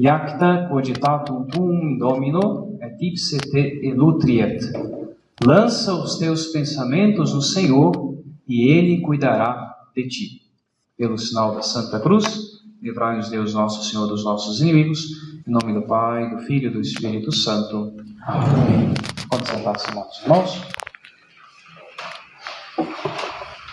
Iacta cogitatum tuum Domino, et ipse te elutriet. Lança os teus pensamentos no Senhor, e Ele cuidará de ti. Pelo sinal da Santa Cruz, livrai-nos Deus nosso Senhor dos nossos inimigos, em nome do Pai, do Filho e do Espírito Santo. Amém. Vamos sentar-se, amados irmãos.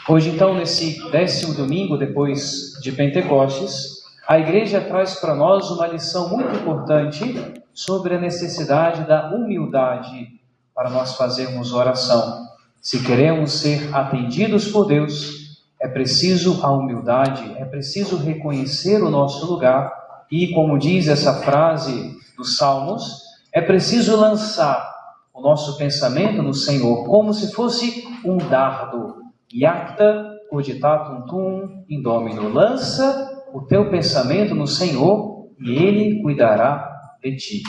Hoje, então, nesse 10º domingo depois de Pentecostes, a Igreja traz para nós uma lição muito importante sobre a necessidade da humildade para nós fazermos oração. Se queremos ser atendidos por Deus, é preciso a humildade, é preciso reconhecer o nosso lugar e, como diz essa frase dos Salmos, é preciso lançar o nosso pensamento no Senhor, como se fosse um dardo. Iacta cogitatum tuum in Domino. Lança o teu pensamento no Senhor e Ele cuidará de ti.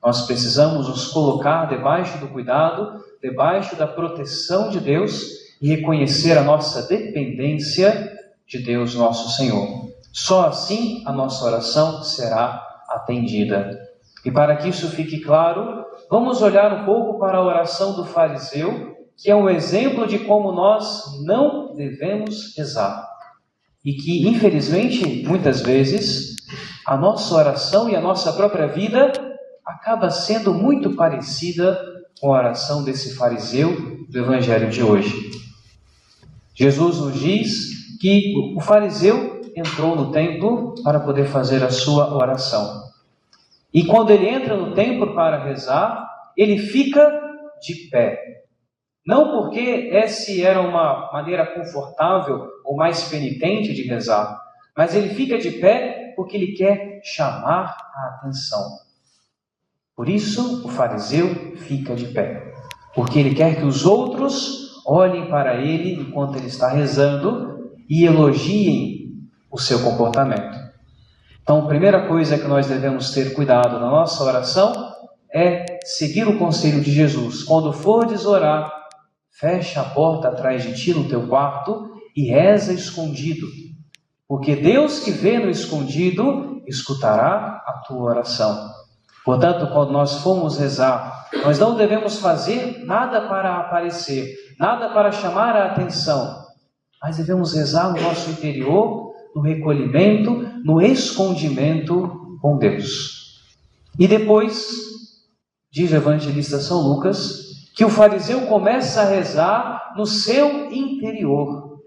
Nós precisamos nos colocar debaixo do cuidado, debaixo da proteção de Deus e reconhecer a nossa dependência de Deus, nosso Senhor. Só assim a nossa oração será atendida. E para que isso fique claro, vamos olhar um pouco para a oração do fariseu, que é um exemplo de como nós não devemos rezar. E que, infelizmente, muitas vezes, a nossa oração e a nossa própria vida acaba sendo muito parecida com a oração desse fariseu do Evangelho de hoje. Jesus nos diz que o fariseu entrou no templo para poder fazer a sua oração. E quando ele entra no templo para rezar, ele fica de pé. Não porque essa era uma maneira confortável ou mais penitente de rezar, mas ele fica de pé porque ele quer chamar a atenção. Por isso, o fariseu fica de pé, porque ele quer que os outros olhem para ele enquanto ele está rezando e elogiem o seu comportamento. Então, a primeira coisa que nós devemos ter cuidado na nossa oração é seguir o conselho de Jesus. Quando fordes orar, fecha a porta atrás de ti no teu quarto e reza escondido, porque Deus que vê no escondido escutará a tua oração. Portanto, quando nós formos rezar, nós não devemos fazer nada para aparecer, nada para chamar a atenção, mas devemos rezar no nosso interior, no recolhimento, no escondimento com Deus. E depois, diz o evangelista São Lucas, que o fariseu começa a rezar no seu interior.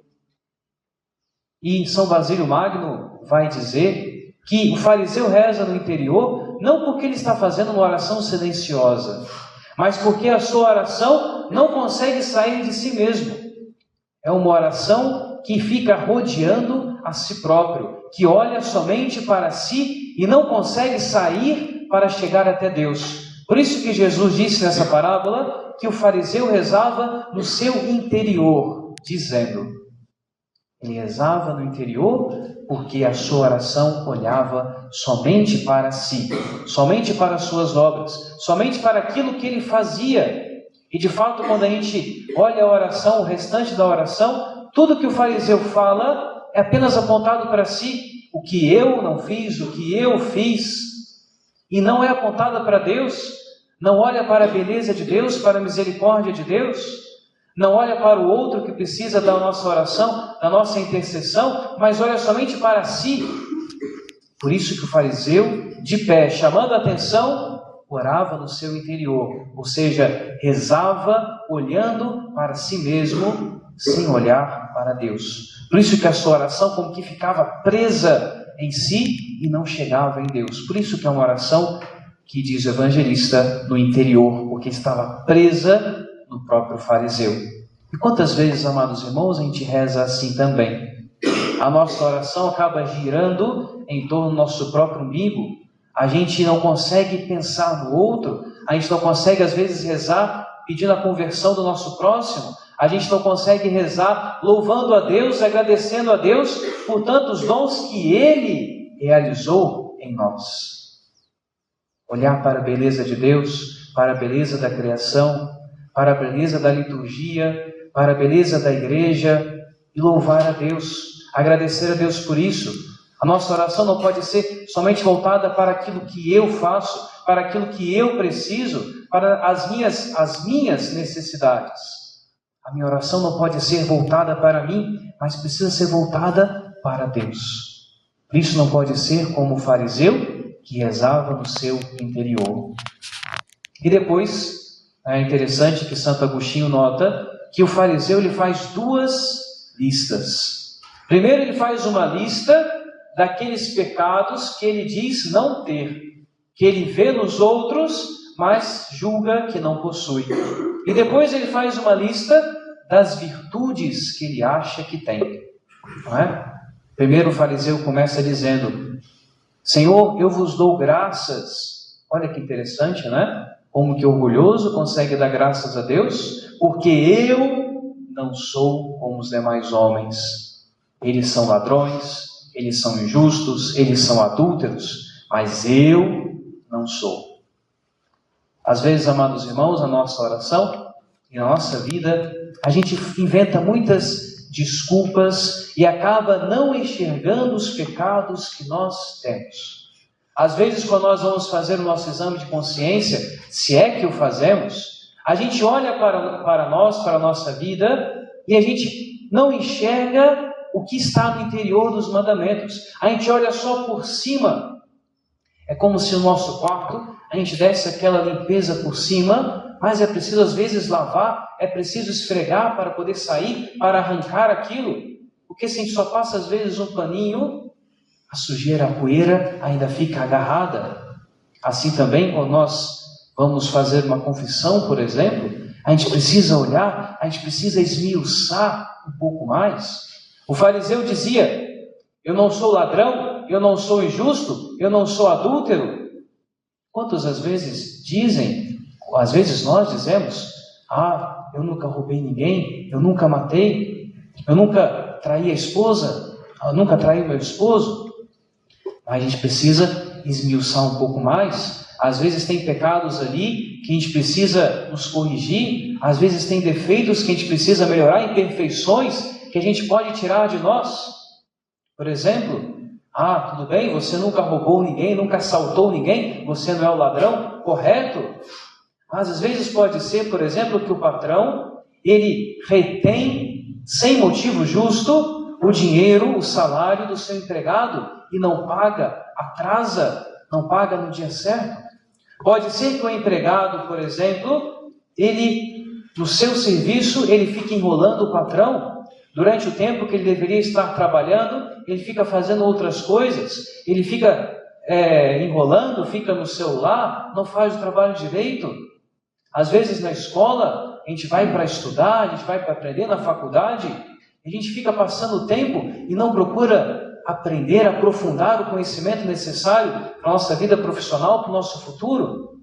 E São Basílio Magno vai dizer que o fariseu reza no interior não porque ele está fazendo uma oração silenciosa, mas porque a sua oração não consegue sair de si mesmo. É uma oração que fica rodeando a si próprio, que olha somente para si e não consegue sair para chegar até Deus. Por isso que Jesus disse nessa parábola que o fariseu rezava no seu interior, dizendo, ele rezava no interior porque a sua oração olhava somente para si, somente para as suas obras, somente para aquilo que ele fazia. E de fato, quando a gente olha a oração, o restante da oração, tudo que o fariseu fala é apenas apontado para si, o que eu não fiz, o que eu fiz, e não é apontado para Deus. Não olha para a beleza de Deus, para a misericórdia de Deus. Não olha para o outro que precisa da nossa oração, da nossa intercessão, mas olha somente para si. Por isso que o fariseu, de pé, chamando a atenção, orava no seu interior. Ou seja, rezava olhando para si mesmo, sem olhar para Deus. Por isso que a sua oração como que ficava presa em si e não chegava em Deus. Por isso que é uma oração que diz o evangelista no interior, porque estava presa no próprio fariseu. E quantas vezes, amados irmãos, a gente reza assim também? A nossa oração acaba girando em torno do nosso próprio umbigo. A gente não consegue pensar no outro, a gente não consegue às vezes rezar pedindo a conversão do nosso próximo, a gente não consegue rezar louvando a Deus, agradecendo a Deus por tantos dons que Ele realizou em nós. Olhar para a beleza de Deus, para a beleza da criação, para a beleza da liturgia, para a beleza da igreja e louvar a Deus, agradecer a Deus por isso, A nossa oração não pode ser somente voltada para aquilo que eu faço, para aquilo que eu preciso, para as minhas necessidades. A minha oração não pode ser voltada para mim, mas precisa ser voltada para Deus. Isso não pode ser como o fariseu que rezava no seu interior. E depois, é interessante que Santo Agostinho nota que o fariseu ele faz duas listas. Primeiro ele faz uma lista daqueles pecados que ele diz não ter, que ele vê nos outros, mas julga que não possui. E depois ele faz uma lista das virtudes que ele acha que tem. Não é? Primeiro o fariseu começa dizendo: Senhor, eu vos dou graças. Olha que interessante, né? Como que orgulhoso consegue dar graças a Deus, porque eu não sou como os demais homens. Eles são ladrões, eles são injustos, eles são adúlteros, mas eu não sou. Às vezes, amados irmãos, na nossa oração e na nossa vida, a gente inventa muitas desculpas e acaba não enxergando os pecados que nós temos. Às vezes, quando nós vamos fazer o nosso exame de consciência, se é que o fazemos, a gente olha para nós, para a nossa vida, e a gente não enxerga o que está no interior dos mandamentos. A gente olha só por cima. É como se no nosso quarto a gente desse aquela limpeza por cima, mas é preciso às vezes lavar, é preciso esfregar para poder sair, para arrancar aquilo. Porque se a gente só passa às vezes um paninho, a sujeira, a poeira ainda fica agarrada. Assim também, quando nós vamos fazer uma confissão, por exemplo, a gente precisa olhar, a gente precisa esmiuçar um pouco mais. O fariseu dizia: eu não sou ladrão, eu não sou injusto, eu não sou adúltero. Quantas às vezes dizem, às vezes nós dizemos: eu nunca roubei ninguém, eu nunca matei, eu nunca traí a esposa, eu nunca traí o meu esposo. Mas a gente precisa esmiuçar um pouco mais. Às vezes tem pecados ali que a gente precisa nos corrigir, às vezes tem defeitos que a gente precisa melhorar, imperfeições que a gente pode tirar de nós. Por exemplo, tudo bem, você nunca roubou ninguém, nunca assaltou ninguém, você não é o ladrão, correto? Mas às vezes pode ser, por exemplo, que o patrão, ele retém, sem motivo justo, o dinheiro, o salário do seu empregado e não paga, atrasa, não paga no dia certo. Pode ser que o empregado, por exemplo, ele, no seu serviço, ele fica enrolando o patrão. Durante o tempo que ele deveria estar trabalhando, ele fica fazendo outras coisas, ele fica enrolando, fica no celular, não faz o trabalho direito. Às vezes na escola, a gente vai para estudar, a gente vai para aprender na faculdade, a gente fica passando o tempo e não procura aprender, aprofundar o conhecimento necessário para a nossa vida profissional, para o nosso futuro.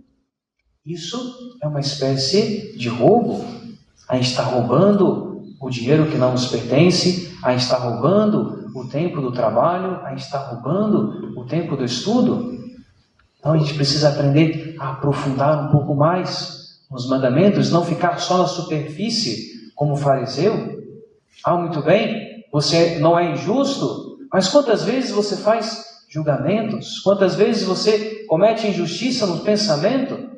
Isso é uma espécie de roubo. A gente está roubando o dinheiro que não nos pertence, a gente está roubando o tempo do trabalho, a gente está roubando o tempo do estudo. Então a gente precisa aprender a aprofundar um pouco mais nos mandamentos, não ficar só na superfície como o fariseu. Muito bem, você não é injusto, mas quantas vezes você faz julgamentos? Quantas vezes você comete injustiça no pensamento?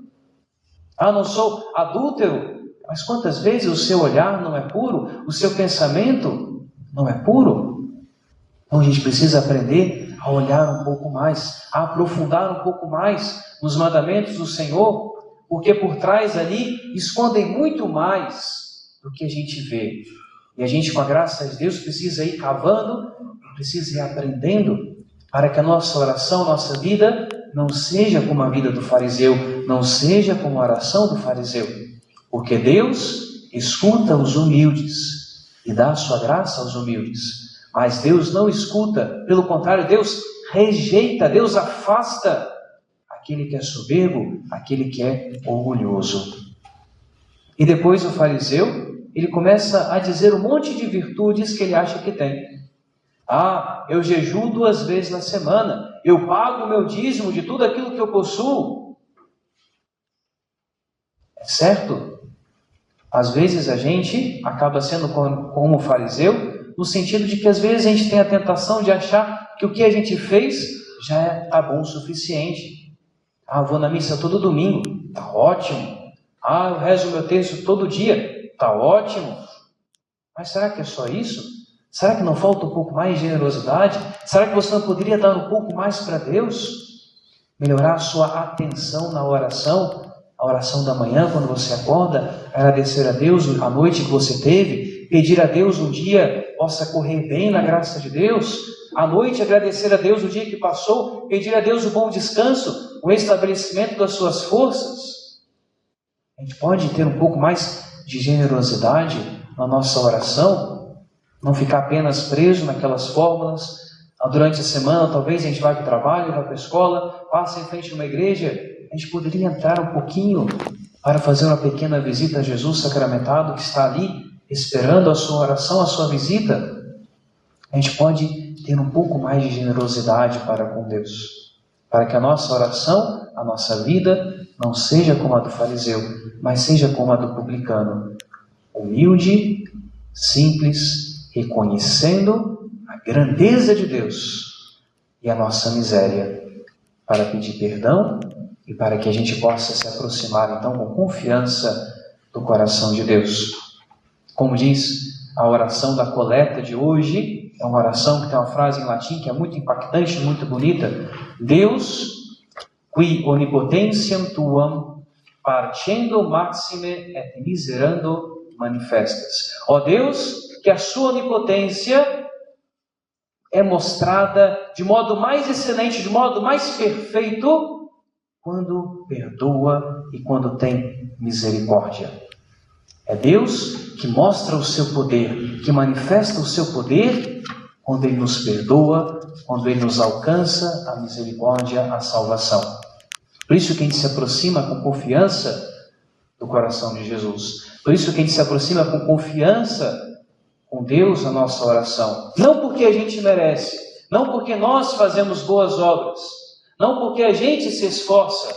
Não sou adúltero, mas quantas vezes o seu olhar não é puro? O seu pensamento não é puro? Então a gente precisa aprender a olhar um pouco mais, a aprofundar um pouco mais nos mandamentos do Senhor, porque por trás ali escondem muito mais do que a gente vê. E a gente, com a graça de Deus, precisa ir cavando, precisa ir aprendendo, para que a nossa oração, a nossa vida, não seja como a vida do fariseu, não seja como a oração do fariseu. Porque Deus escuta os humildes e dá a sua graça aos humildes. Mas Deus não escuta, pelo contrário, Deus rejeita, Deus afasta aquele que é soberbo, aquele que é orgulhoso. E depois o fariseu, ele começa a dizer um monte de virtudes que ele acha que tem. Eu jejuo 2 vezes na semana, eu pago o meu dízimo de tudo aquilo que eu possuo. É certo? Às vezes a gente acaba sendo como o fariseu, no sentido de que às vezes a gente tem a tentação de achar que o que a gente fez já está bom o suficiente. Eu vou na missa todo domingo, está ótimo. Eu rezo o meu texto todo dia, está ótimo. Mas será que é só isso? Será que não falta um pouco mais de generosidade? Será que você não poderia dar um pouco mais para Deus? Melhorar a sua atenção na oração, a oração da manhã quando você acorda, agradecer a Deus a noite que você teve, pedir a Deus um dia possa correr bem na graça de Deus, à noite agradecer a Deus o dia que passou, pedir a Deus o bom descanso, o estabelecimento das suas forças. A gente pode ter um pouco mais de generosidade na nossa oração, não ficar apenas preso naquelas fórmulas. Durante a semana, talvez a gente vá para o trabalho, vá para a escola, passa em frente a uma igreja, a gente poderia entrar um pouquinho para fazer uma pequena visita a Jesus sacramentado que está ali, esperando a sua oração, a sua visita. A gente pode ter um pouco mais de generosidade para com Deus, para que a nossa oração, a nossa vida, não seja como a do fariseu, mas seja como a do publicano, humilde, simples, reconhecendo a grandeza de Deus e a nossa miséria, para pedir perdão e para que a gente possa se aproximar então com confiança do coração de Deus. Como diz a oração da coleta de hoje, é uma oração que tem uma frase em latim que é muito impactante, muito bonita: Deus, qui onipotentiam tuam, parcendo maxime et miserando manifestas. Ó Deus, que a sua onipotência é mostrada de modo mais excelente, de modo mais perfeito, quando perdoa e quando tem misericórdia. É Deus que mostra o seu poder, que manifesta o seu poder quando Ele nos perdoa, quando Ele nos alcança a misericórdia, a salvação. Por isso que a gente se aproxima com confiança do coração de Jesus. Por isso que a gente se aproxima com confiança com Deus na nossa oração. Não porque a gente merece, não porque nós fazemos boas obras, não porque a gente se esforça,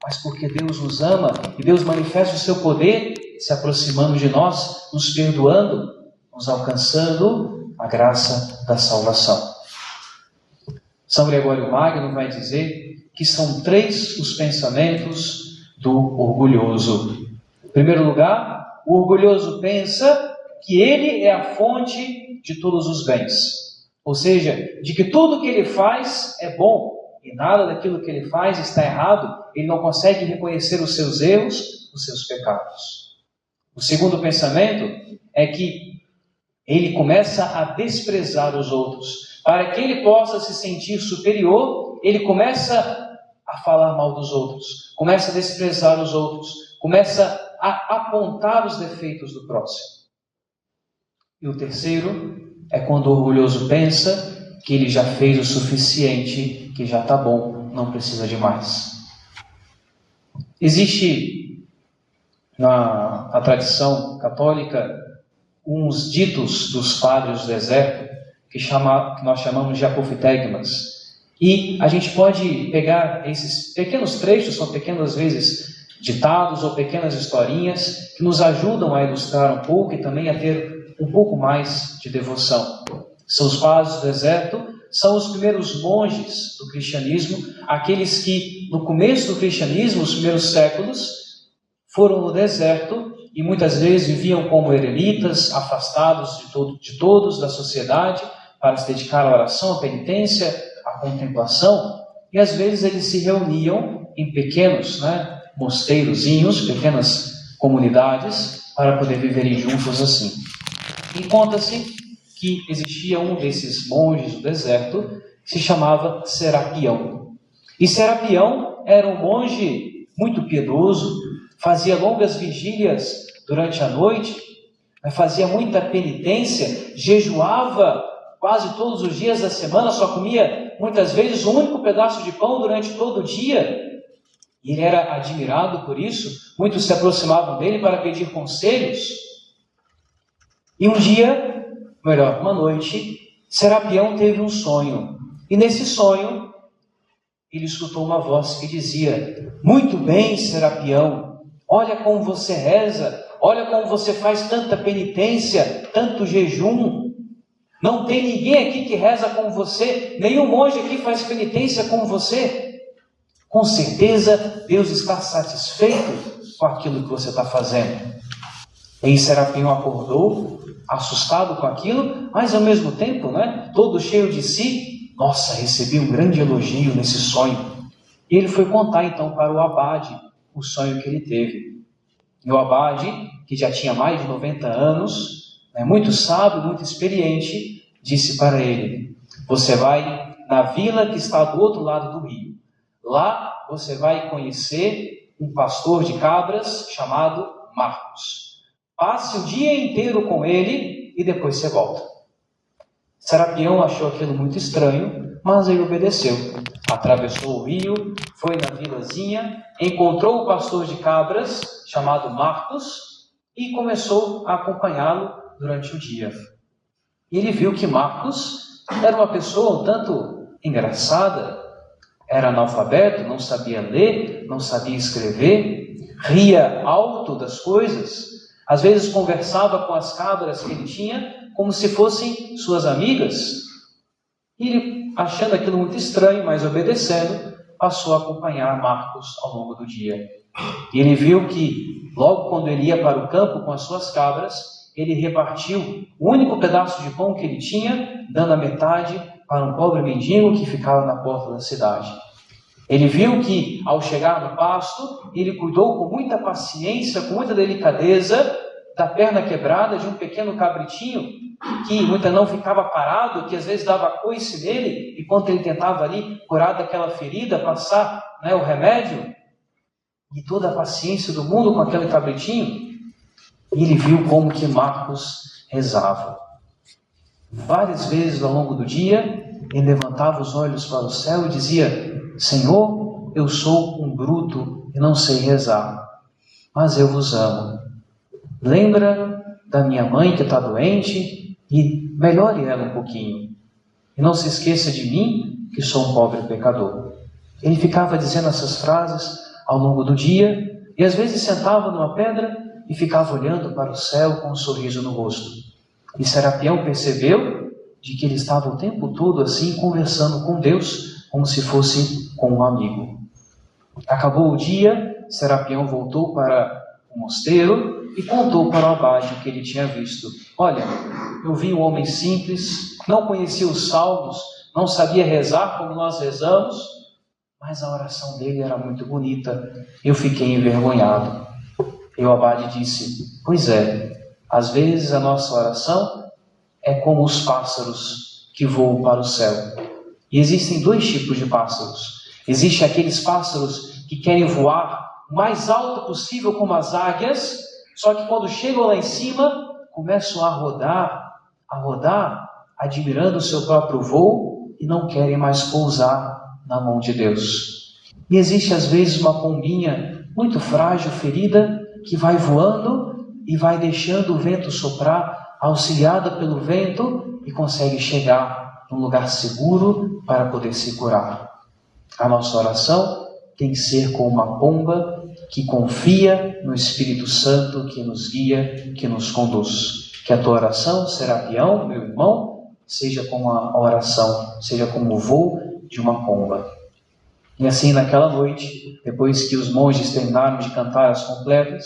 mas porque Deus nos ama e Deus manifesta o seu poder se aproximando de nós, nos perdoando, nos alcançando a graça da salvação. São Gregório Magno vai dizer que são 3 os pensamentos do orgulhoso. Em primeiro lugar, o orgulhoso pensa que ele é a fonte de todos os bens. Ou seja, de que tudo que ele faz é bom e nada daquilo que ele faz está errado. Ele não consegue reconhecer os seus erros, os seus pecados. O segundo pensamento é que ele começa a desprezar os outros. Para que ele possa se sentir superior, ele começa a falar mal dos outros, começa a desprezar os outros, começa a apontar os defeitos do próximo. E o terceiro é quando o orgulhoso pensa que ele já fez o suficiente, que já está bom, não precisa de mais. Existe na tradição católica uns ditos dos padres do deserto que nós chamamos de apofitegmas. E a gente pode pegar esses pequenos trechos, são pequenas vezes ditados ou pequenas historinhas que nos ajudam a ilustrar um pouco e também a ter um pouco mais de devoção. São os padres do deserto, são os primeiros monges do cristianismo, aqueles que no começo do cristianismo, nos primeiros séculos, foram no deserto e muitas vezes viviam como eremitas, afastados de todos da sociedade, para se dedicar à oração, à penitência, à contemplação, e às vezes eles se reuniam em pequenos mosteirozinhos, pequenas comunidades, para poder viverem juntos assim. E conta-se que existia um desses monges do deserto que se chamava Serapião. E Serapião era um monge muito piedoso, fazia longas vigílias durante a noite, fazia muita penitência, jejuava quase todos os dias da semana, só comia muitas vezes um único pedaço de pão durante todo o dia. E ele era admirado por isso, muitos se aproximavam dele para pedir conselhos. E uma noite, Serapião teve um sonho. E nesse sonho, ele escutou uma voz que dizia: muito bem, Serapião, olha como você reza, olha como você faz tanta penitência, tanto jejum. Não tem ninguém aqui que reza como você, nenhum monge aqui faz penitência como você. Com certeza, Deus está satisfeito com aquilo que você está fazendo. E Serapião acordou, assustado com aquilo, mas ao mesmo tempo, todo cheio de si. Nossa, recebi um grande elogio nesse sonho. E ele foi contar então para o abade o sonho que ele teve. E o abade, que já tinha mais de 90 anos, muito sábio, muito experiente, disse para ele: você vai na vila que está do outro lado do rio. Lá você vai conhecer um pastor de cabras chamado Marcos. Passe o dia inteiro com ele e depois você volta. Serapião achou aquilo muito estranho, mas ele obedeceu. Atravessou o rio, foi na vilazinha, encontrou o pastor de cabras chamado Marcos e começou a acompanhá-lo durante o dia. E ele viu que Marcos era uma pessoa um tanto engraçada, era analfabeto, não sabia ler, não sabia escrever, ria alto das coisas, às vezes conversava com as cabras que ele tinha como se fossem suas amigas. E ele, achando aquilo muito estranho, mas obedecendo, passou a acompanhar Marcos ao longo do dia. E ele viu que, logo quando ele ia para o campo com as suas cabras, ele repartiu o único pedaço de pão que ele tinha, dando a metade para um pobre mendigo que ficava na porta da cidade. Ele viu que, ao chegar no pasto, ele cuidou com muita paciência, com muita delicadeza, da perna quebrada de um pequeno cabritinho, que muita não ficava parado, que às vezes dava coice nele, enquanto ele tentava ali curar daquela ferida, passar o remédio, e toda a paciência do mundo com aquele cabritinho. E ele viu como que Marcos rezava. Várias vezes ao longo do dia, ele levantava os olhos para o céu e dizia: Senhor, eu sou um bruto e não sei rezar, mas eu vos amo. Lembra da minha mãe que está doente e melhore ela um pouquinho. E não se esqueça de mim, que sou um pobre pecador. Ele ficava dizendo essas frases ao longo do dia e às vezes sentava numa pedra e ficava olhando para o céu com um sorriso no rosto. E Serapião percebeu de que ele estava o tempo todo assim conversando com Deus, como se fosse com um amigo. Acabou o dia, Serapião voltou para o mosteiro e contou para o abade o que ele tinha visto. Olha, eu vi um homem simples, não conhecia os salmos, não sabia rezar como nós rezamos, mas a oração dele era muito bonita. Eu fiquei envergonhado. E o abade disse: pois é, às vezes a nossa oração é como os pássaros que voam para o céu. E existem dois tipos de pássaros. Existem aqueles pássaros que querem voar o mais alto possível como as águias, só que quando chegam lá em cima, começam a rodar, admirando o seu próprio voo e não querem mais pousar na mão de Deus. E existe às vezes uma pombinha muito frágil, ferida, que vai voando e vai deixando o vento soprar, auxiliada pelo vento, e consegue chegar num lugar seguro para poder se curar. A nossa oração tem que ser como uma pomba que confia no Espírito Santo que nos guia, que nos conduz. Que a tua oração, Serapião, meu irmão, seja como a oração, seja como o voo de uma pomba. E assim, naquela noite, depois que os monges terminaram de cantar as completas,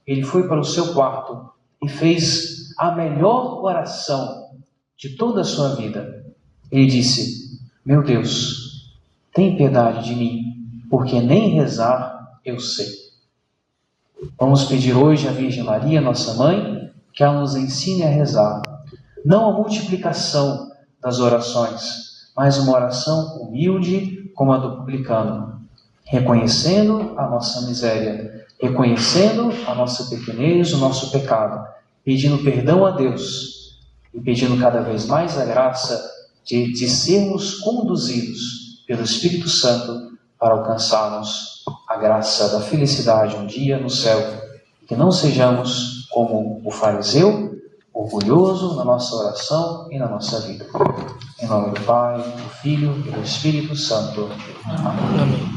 ele foi para o seu quarto e fez a melhor oração de toda a sua vida. Ele disse: meu Deus, tem piedade de mim, porque nem rezar eu sei. Vamos pedir hoje à Virgem Maria, nossa mãe, que ela nos ensine a rezar. Não a multiplicação das orações, mas uma oração humilde como a do publicano, reconhecendo a nossa miséria, reconhecendo a nossa pequenez, o nosso pecado, pedindo perdão a Deus e pedindo cada vez mais a graça de sermos conduzidos pelo Espírito Santo para alcançarmos a graça da felicidade um dia no céu. Que não sejamos como o fariseu, orgulhoso na nossa oração e na nossa vida. Em nome do Pai, do Filho e do Espírito Santo. Amém.